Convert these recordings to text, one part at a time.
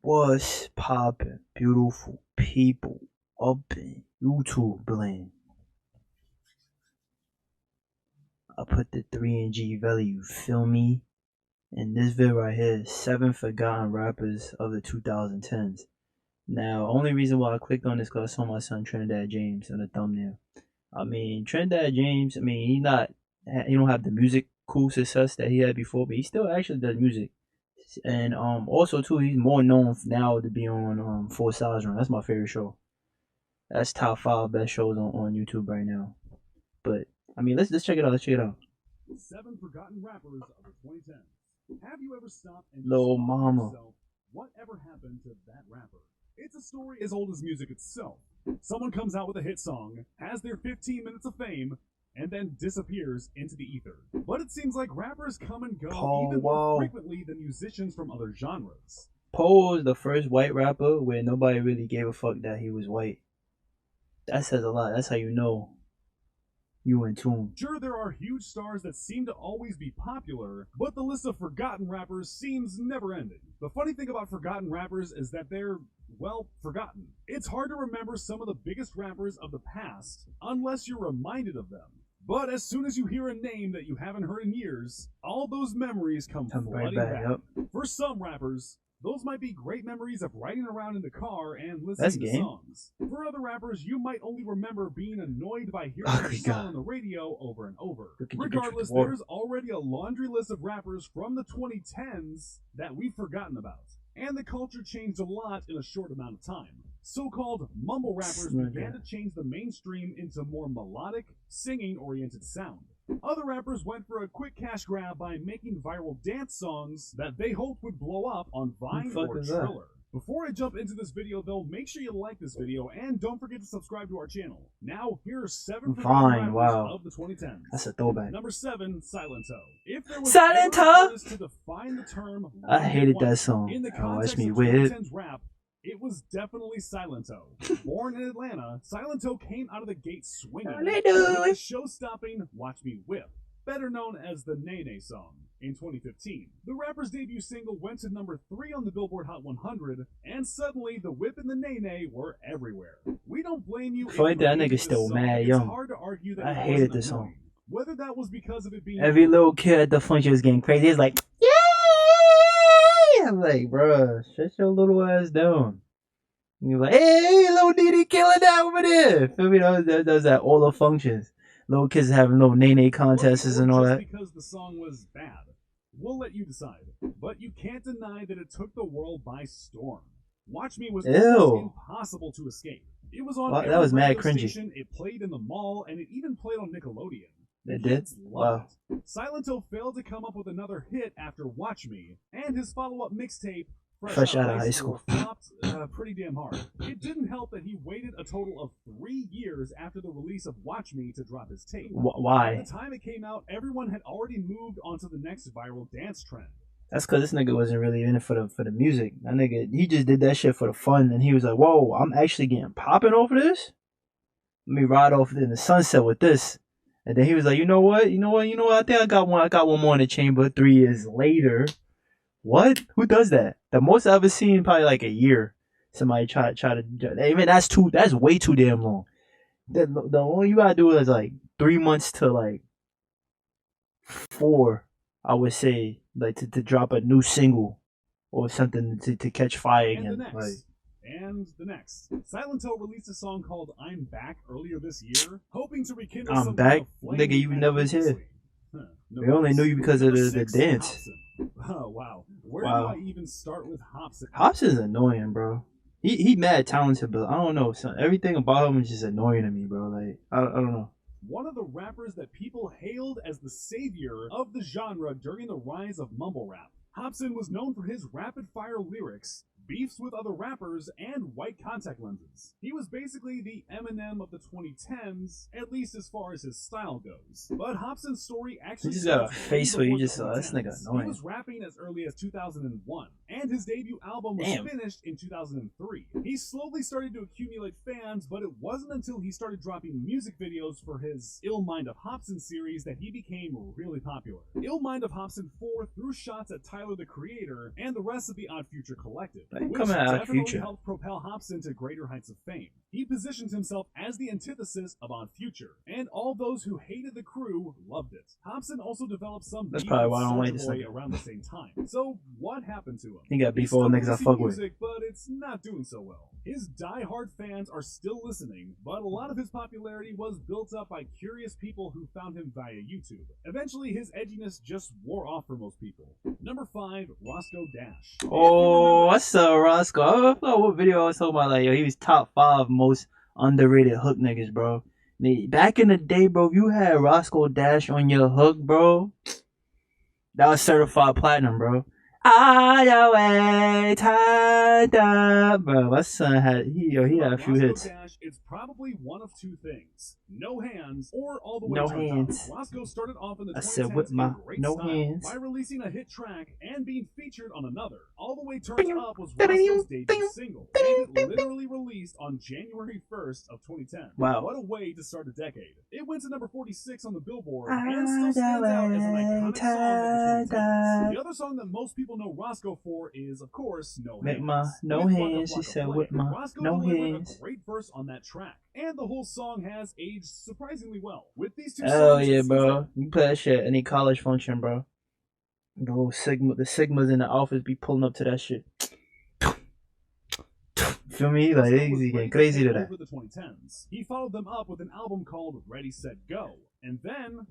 What's poppin', beautiful people up in YouTube land? I put the 3 and G value, feel me? And this vid right here, 7 forgotten rappers of the 2010s. Now, only reason why I clicked on this because I saw my son Trinidad James in the thumbnail. I mean, Trinidad James, he don't have the music cool success that he had before, but he still actually does music. And also too, he's more known now to be on Full Size Run. That's my favorite show. That's top 5 best shows on YouTube right now. But I mean, let's check it out. Let's check it out. 7 forgotten rappers of the 2010s. Have you ever stopped and Lil just Mama. yourself, whatever happened to that rapper? It's a story as old as music itself. Someone comes out with a hit song, has their 15 minutes of fame, and then disappears into the ether. But it seems like rappers come and go even more frequently than musicians from other genres. Paul was the first white rapper where nobody really gave a fuck that he was white. That says a lot. That's how you know you in tune. Sure, there are huge stars that seem to always be popular, but the list of forgotten rappers seems never-ending. The funny thing about forgotten rappers is that they're, well, forgotten. It's hard to remember some of the biggest rappers of the past unless you're reminded of them. But as soon as you hear a name that you haven't heard in years, all those memories come flooding back. Yep. For some rappers, those might be great memories of riding around in the car and listening to songs. For other rappers, you might only remember being annoyed by hearing their song on the radio over and over. Regardless, there's already a laundry list of rappers from the 2010s that we've forgotten about. And the culture changed a lot in a short amount of time. So-called mumble rappers began to change the mainstream into more melodic, singing-oriented sound. Other rappers went for a quick cash grab by making viral dance songs that they hoped would blow up on Vine or Triller. Before I jump into this video though, make sure you like this video and don't forget to subscribe to our channel. Now, here are 7 forgotten rappers of the 2010s. That's a throwback. Number 7, Silento. If there was Silento to define the term, I hated that song. In the context of 2010s rap, it was definitely Silento. Born in Atlanta, Silento came out of the gate swinging with the show-stopping Watch Me Whip, better known as the Nene song. In 2015, the rapper's debut single went to number 3 on the Billboard Hot 100, and suddenly the whip and the Nene were everywhere. We don't blame you. That nigga still mad young. It's hard to argue that I hated this song. Whether that was because of it being every little kid at the function was getting crazy. He's like, yeah. I'm like, bruh, shut your little ass down. And you're like, hey, little Diddy killing that over there. Feel me? That was at all the functions. Little kids having little Nene contests and all that. Because the song was bad. We'll let you decide. But you can't deny that it took the world by storm. Watch Me was almost impossible to escape. It was on that was mad cringy. Station, it played in the mall, and it even played on Nickelodeon. It did? Wow. Silento failed to come up with another hit after Watch Me, and his follow-up mixtape, Fresh Out of High School, flopped pretty damn hard. It didn't help that he waited a total of 3 years after the release of Watch Me to drop his tape. Why? By the time it came out, everyone had already moved on to the next viral dance trend. That's because this nigga wasn't really in it for the music. That nigga, he just did that shit for the fun, and he was like, whoa, I'm actually getting popping off of this? Let me ride off in the sunset with this. And then he was like, you know what? I think I got one more in the chamber 3 years later. What? Who does that? The most I've ever seen probably like a year. Somebody try to. I mean, that's way too damn long. The only you gotta do is like 3 months to like 4, I would say, like to drop a new single or something to catch fire again. And the next. Silento released a song called I'm Back earlier this year, hoping to rekindle I'm Back? Nigga, you never was here. We only knew you because of the dance. Oh, wow. Where do I even start with Hopsin? Hopsin's annoying, bro. He mad talented, but I don't know. Everything about him is just annoying to me, bro. Like, I don't know. One of the rappers that people hailed as the savior of the genre during the rise of mumble rap. Hopsin was known for his rapid-fire lyrics, beefs with other rappers, and white contact lenses. He was basically the Eminem of the 2010s, at least as far as his style goes. But Hopsin's story actually just got a face where you just saw this nigga annoying. He was rapping as early as 2001, and his debut album was finished in 2003. He slowly started to accumulate fans, but it wasn't until he started dropping music videos for his Ill Mind of Hopsin series that he became really popular. Ill Mind of Hopsin 4 threw shots at Tyler the Creator and the rest of the Odd Future collective. Like, which coming out of definitely Future. helped propel Hobson to greater heights of fame. He positioned himself as the antithesis of Odd Future, and all those who hated the crew loved it. Hobson also developed some That's beef probably with why I don't like Soulja this Boy nigga. around the same time. So what happened to him? He got beef He's with all still niggas I releasing fuck with. music, but it's not doing so well. His die-hard fans are still listening, but a lot of his popularity was built up by curious people who found him via YouTube. Eventually, his edginess just wore off for most people. Number 5, Roscoe Dash. Oh, what's up, Roscoe? I forgot what video I was talking about. Like, yo, he was top 5 most underrated hook niggas, bro. Back in the day, bro, if you had Roscoe Dash on your hook, bro, that was certified platinum, bro. All way, tied up, bro. My son he had a few Roscoe hits. Dash, it's probably one of two things: no hands or all the way No turned hands. up. Roscoe started off in the I 2010s said with my in great no style hands. by releasing a hit track and being featured on another. All the way turned up was Roscoe's debut single, and it literally released on January 1st of 2010. Wow. What a way to start a decade! It went to number 46 on the Billboard and still stands out as an iconic song of the 2010s. The other song that most people know Roscoe for is, of course, No Make Hands. my no With hands. Waka She Flocka said Flame, with my Roscoe no delivered hands. a great verse on that track, and the whole song has aged surprisingly well. With these two Hell songs, yeah, bro. You play that shit at any college function, bro. The whole the Sigmas in the office be pulling up to that shit. Feel me? Like, he's getting crazy to that. Over the 2010s, he followed them up with an album called Ready, Set, Go, and then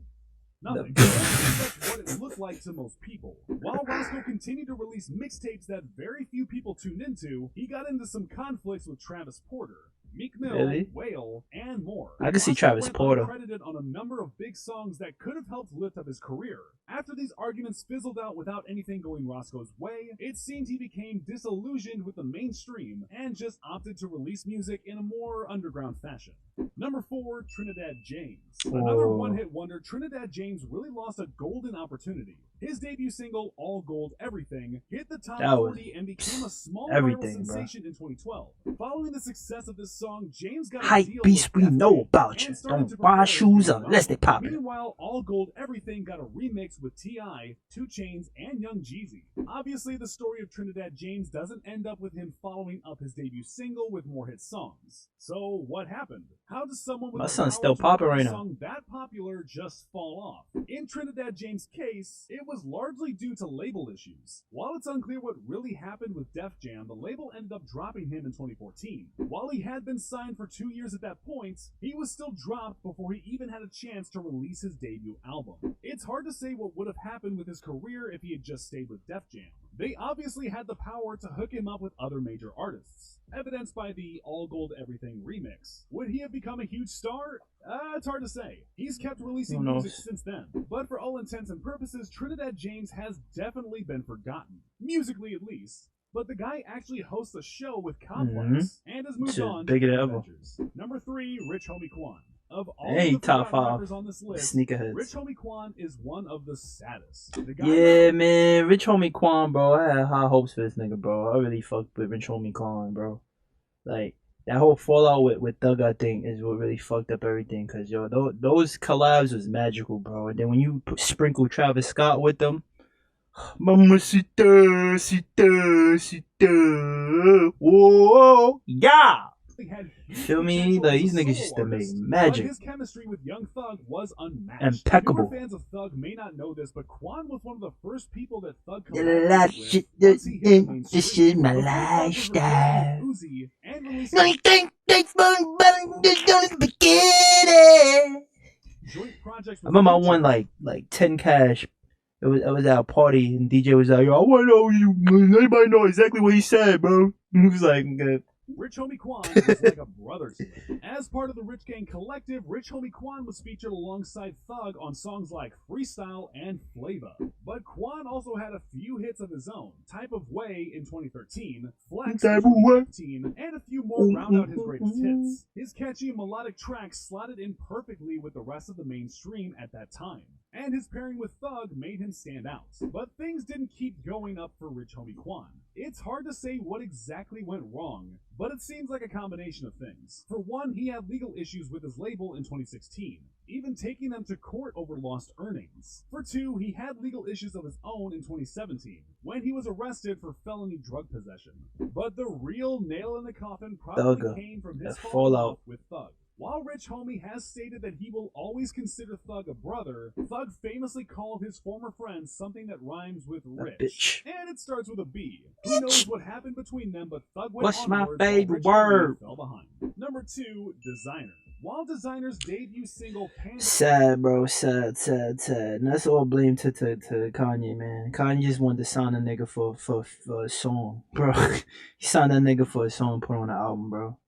nothing. That's what it looked like to most people. While Roscoe continued to release mixtapes that very few people tuned into, he got into some conflicts with Travis Porter, Meek Mill, Really? Whale, and more. I can see Roscoe Travis went Porter. uncredited on a number of big songs that could have helped lift up his career. After these arguments fizzled out without anything going Roscoe's way, it seemed he became disillusioned with the mainstream and just opted to release music in a more underground fashion. Number 4, Trinidad James. Another one-hit wonder, Trinidad James really lost a golden opportunity. His debut single, All Gold Everything, hit the top 40 and became a small viral sensation in 2012. Following the success of this song, James got a Hype deal beast, we with know about you. Don't buy shoes unless they pop it. Meanwhile, All Gold Everything got a remix with T.I., 2 Chainz, and Young Jeezy. Obviously, the story of Trinidad James doesn't end up with him following up his debut single with more hit songs. So, what happened? How does someone with My a son's power still to popping record a right now. song that popular just fall off? In Trinidad James' case, it was largely due to label issues. While it's unclear what really happened with Def Jam, the label ended up dropping him in 2014. While he had been signed for 2 years at that point, he was still dropped before he even had a chance to release his debut album. It's hard to say what would have happened with his career if he had just stayed with Def Jam. They obviously had the power to hook him up with other major artists, evidenced by the All Gold Everything remix. Would he have become a huge star? It's hard to say. He's kept releasing music since then. But for all intents and purposes, Trinidad James has definitely been forgotten. Musically, at least. But the guy actually hosts a show with Complex and has moved on to adventures. Number 3, Rich Homie Quan. Of all the top 5 rappers on this list, sneakerheads. Rich Homie Quan is one of the saddest. Yeah, man, Rich Homie Quan, bro. I had high hopes for this nigga, bro. I really fucked with Rich Homie Quan, bro. Like, that whole fallout with Thug, I think, is what really fucked up everything. Cause yo, those collabs was magical, bro. And then when you sprinkle Travis Scott with them, Mamacita, Sita, Sita, whoa, yeah. Feel me? Like, these niggas used to make magic. But his chemistry with Young Thug was unmatched. Impeccable. Newer fans of Thug may not know this, but Quan was one of the first people that Thug collaborated with. This is my lifestyle. Uzi and released I remember I won like 10 cash. It was at a party and DJ was like, yo, I wanna know you. Anybody know exactly what he said, bro? He was like, Rich Homie Quan was like a brother to me. As part of the Rich Gang Collective, Rich Homie Quan was featured alongside Thug on songs like Freestyle and Flava. But Quan also had a few hits of his own. Type of Way in 2013, Flex in 2015, and a few more round out his greatest hits. His catchy melodic tracks slotted in perfectly with the rest of the mainstream at that time. And his pairing with Thug made him stand out. But things didn't keep going up for Rich Homie Quan. It's hard to say what exactly went wrong, but it seems like a combination of things. For one, he had legal issues with his label in 2016, even taking them to court over lost earnings. For two, he had legal issues of his own in 2017, when he was arrested for felony drug possession. But the real nail in the coffin probably Thugger. came from That his fallout. off with Thug. While Rich Homie has stated that he will always consider Thug a brother, Thug famously called his former friend something that rhymes with rich. Bitch. And it starts with a B. Who knows what happened between them, but Thug went What's my onwards while favorite Rich Homie word? fell behind. Number 2, Designer. While Designer's debut single Panda... Sad, bro. Sad. And that's all blame to Kanye, man. Kanye just wanted to sign a nigga for a song, bro. He signed that nigga for a song, put on the album, bro.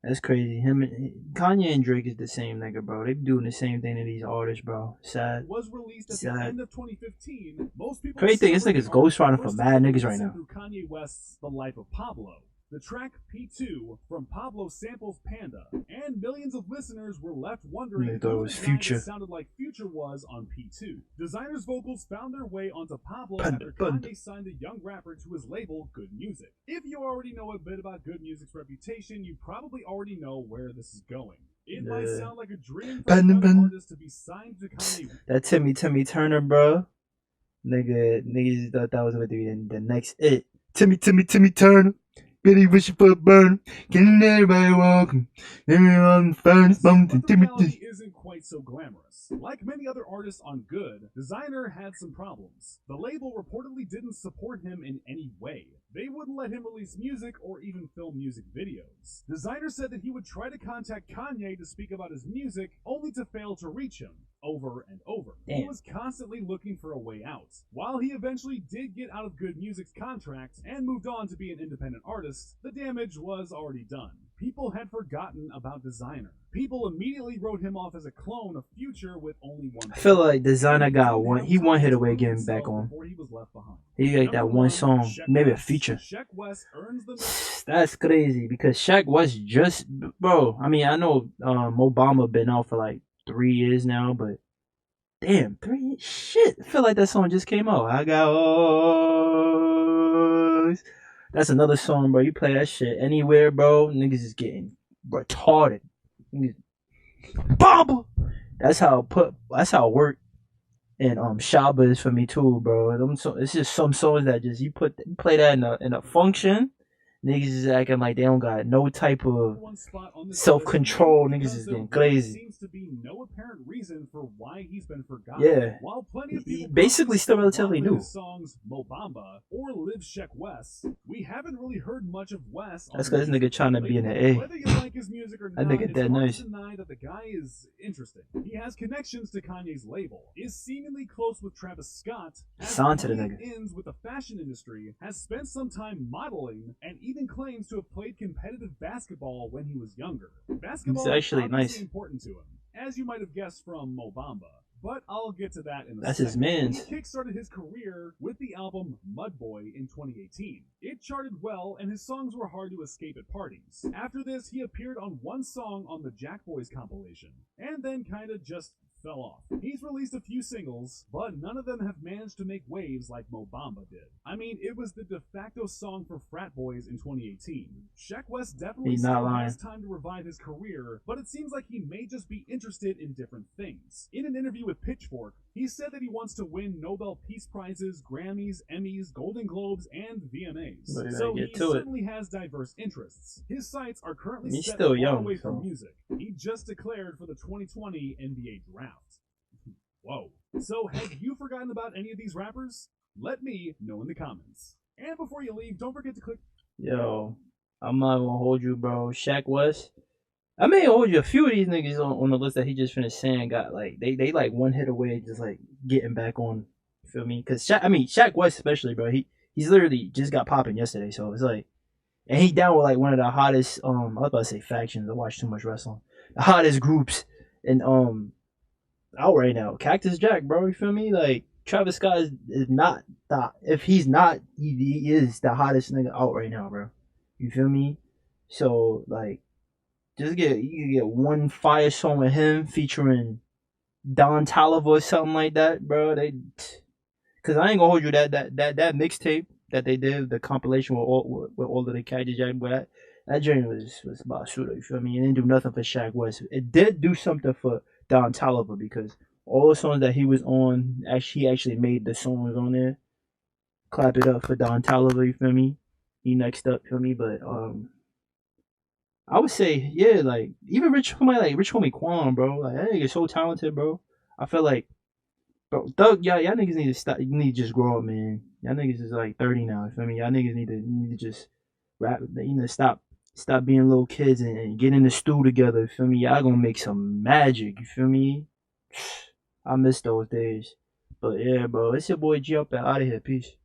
That's crazy. Kanye and Drake is the same nigga, bro. They be doing the same thing to these artists, bro. Sad. Was released at the end of 2015. Most people crazy thing, this nigga's ghostwriting for mad niggas right now. Through Kanye West's The Life of Pablo. The track P2 from Pablo samples Panda, and millions of listeners were left wondering thought it was Future. Sounded like Future was on P2. Designer's vocals found their way onto Pablo after Kanye signed a young rapper to his label, Good Music. If you already know a bit about Good Music's reputation, you probably already know where this is going. It might sound like a dream for an artist to be signed to Kanye. That Timmy Turner, bro. Niggas thought that was going to be the next it. Timmy Turner. Really wishing for a burn. Getting everybody welcome. Everyone furnace bumping. But the reality isn't quite so glamorous. Like many other artists on Good, Designer had some problems. The label reportedly didn't support him in any way. They wouldn't let him release music or even film music videos. Designer said that he would try to contact Kanye to speak about his music, only to fail to reach him. Over and over. Damn. He was constantly looking for a way out. While he eventually did get out of Good Music's contract and moved on to be an independent artist, the damage was already done. People had forgotten about Designer. People immediately wrote him off as a clone of Future with only one. I feel like Designer got one hit away getting back on. He was left behind. He got that one song, maybe a feature. Sheck West earns the... That's crazy because Sheck West just, bro. I mean, I know Obama been out for like 3 years now, but damn, 3 shit. I feel like that song just came out. I got O's. That's another song, bro. You play that shit anywhere, bro. Niggas is getting retarded. Baba. That's how it worked. And Shaba is for me too, bro. It's just some songs that just you play that in a function. Niggas is acting like they don't got no type of self-control. Niggas is getting crazy. Seems to be no apparent reason for why he's been forgotten. Yeah. While plenty of people basically still relatively new. Songs Mo Bamba or Live Sheck West, we haven't really heard much of West. That's because this nigga trying to be in the A. Whether you like his music or not, that nigga dead nice. To deny that the guy is interesting. He has connections to Kanye's label, is seemingly close with Travis Scott, signed to the nigga. Ends with the fashion industry, has spent some time modeling, and even claims to have played competitive basketball when he was younger. Basketball is actually nice. Important to him, as you might have guessed from Mo Bamba. But I'll get to that in a second. That's his man's. He kickstarted his career with the album Mud Boy in 2018. It charted well, and his songs were hard to escape at parties. After this, he appeared on one song on the Jack Boys compilation, and then kinda just fell off. He's released a few singles, but none of them have managed to make waves like Mo Bamba did. I mean, it was the de facto song for frat boys in 2018. Sheck West definitely still has time to revive his career, but it seems like he may just be interested in different things. In an interview with Pitchfork, he said that he wants to win Nobel Peace Prizes, Grammys, Emmys, Golden Globes, and VMAs. So he certainly has diverse interests. His sights are currently set far away from music. He just declared for the 2020 NBA draft. Whoa. So have you forgotten about any of these rappers? Let me know in the comments. And before you leave, don't forget to click... Yo, I'm not gonna hold you, bro. Sheck West. I may hold you. A few of these niggas on the list that he just finished saying got like they like one hit away, just like getting back on. You feel me? Cause Sheck West especially, bro. He's literally just got popping yesterday, so it's like, and he down with like one of the hottest I was about to say factions. I watch too much wrestling. The hottest groups and out right now. Cactus Jack, bro. You feel me? Like Travis Scott is not the, if he's not, he is the hottest nigga out right now, bro. You feel me? So like, you can get one fire song with him featuring Don Toliver or something like that, bro. Cause I ain't gonna hold you that mixtape that they did, the compilation with all of the catches. But that joint was about shooter. You feel me? It didn't do nothing for Shaq West. It did do something for Don Toliver because all the songs that he was on, actually, he actually made the songs on there. Clap it up for Don Toliver. You feel me? He next up. You feel me? But I would say yeah, like even Rich Homie Quan, bro. Like that nigga so talented, bro. I feel like, bro, Thug, y'all niggas need to stop. You need to just grow up, man. Y'all niggas is like 30 now. You feel me? Y'all niggas need to just rap. You know, stop being little kids and get in the stew together. You feel me? Y'all gonna make some magic. You feel me? I miss those days. But yeah, bro, it's your boy G up and out of here. Peace.